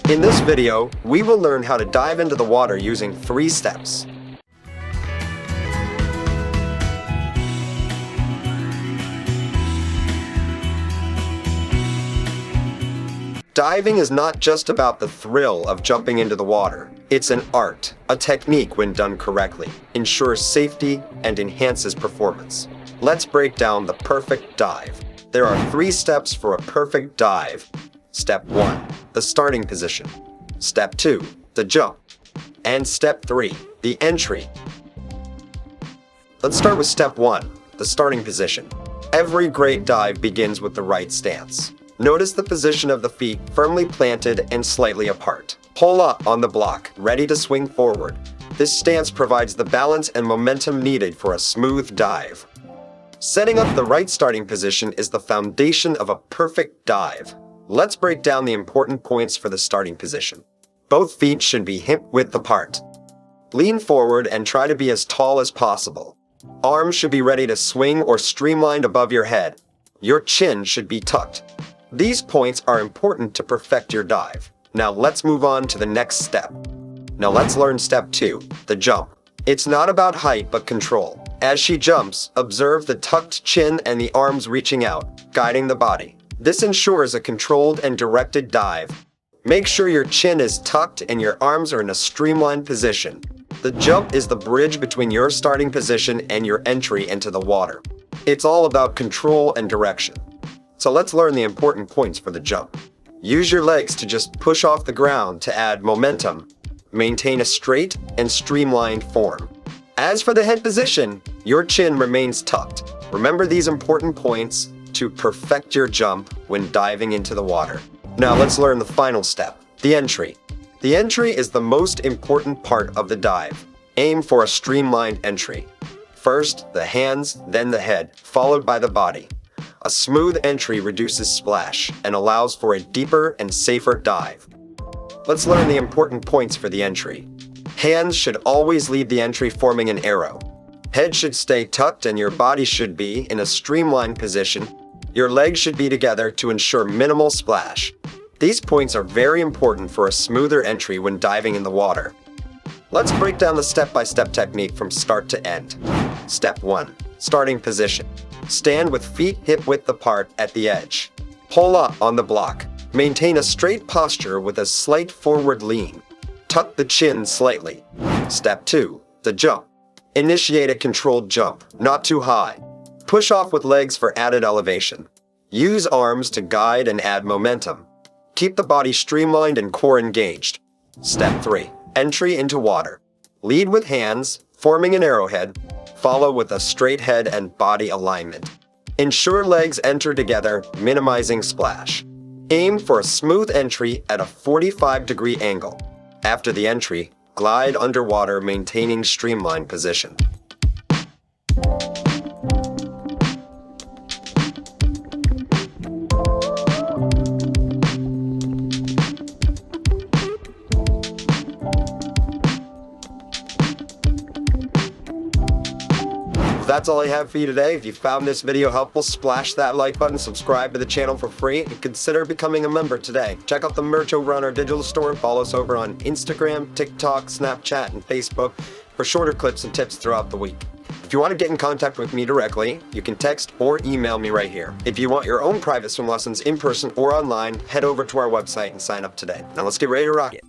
In this video, we will learn how to dive into the water using 3 steps. Diving is not just about the thrill of jumping into the water. It's an art, a technique when done correctly, ensures safety, and enhances performance. Let's break down the perfect dive. There are 3 steps for a perfect dive. Step 1, the starting position. Step 2, the jump. And Step 3, the entry. Let's start with Step 1, the starting position. Every great dive begins with the right stance. Notice the position of the feet firmly planted and slightly apart. Pull up on the block, ready to swing forward. This stance provides the balance and momentum needed for a smooth dive. Setting up the right starting position is the foundation of a perfect dive. Let's break down the important points for the starting position. Both feet should be hip-width apart. Lean forward and try to be as tall as possible. Arms should be ready to swing or streamlined above your head. Your chin should be tucked. These points are important to perfect your dive. Now let's move on to the next step. Now let's learn Step 2, the jump. It's not about height but control. As she jumps, observe the tucked chin and the arms reaching out, guiding the body. This ensures a controlled and directed dive. Make sure your chin is tucked and your arms are in a streamlined position. The jump is the bridge between your starting position and your entry into the water. It's all about control and direction. So let's learn the important points for the jump. Use your legs to just push off the ground to add momentum. Maintain a straight and streamlined form. As for the head position, your chin remains tucked. Remember these important points to perfect your jump when diving into the water. Now let's learn the final step, the entry. The entry is the most important part of the dive. Aim for a streamlined entry. First, the hands, then the head, followed by the body. A smooth entry reduces splash and allows for a deeper and safer dive. Let's learn the important points for the entry. Hands should always lead the entry forming an arrow. Head should stay tucked and your body should be in a streamlined position. Your legs should be together to ensure minimal splash. These points are very important for a smoother entry when diving in the water. Let's break down the step-by-step technique from start to end. Step 1, starting position. Stand with feet hip-width apart at the edge. Pull up on the block. Maintain a straight posture with a slight forward lean. Tuck the chin slightly. Step 2, the jump. Initiate a controlled jump, not too high. Push off with legs for added elevation. Use arms to guide and add momentum. Keep the body streamlined and core engaged. Step 3, entry into water. Lead with hands, forming an arrowhead. Follow with a straight head and body alignment. Ensure legs enter together, minimizing splash. Aim for a smooth entry at a 45-degree angle. After the entry, glide underwater, maintaining streamlined position. That's all I have for you today. If you found this video helpful, splash that like button, subscribe to the channel for free, and consider becoming a member today. Check out the merch over on our digital store and follow us over on Instagram, TikTok, Snapchat, and Facebook for shorter clips and tips throughout the week. If you want to get in contact with me directly, you can text or email me right here. If you want your own private swim lessons in person or online, head over to our website and sign up today. Now let's get ready to rock it.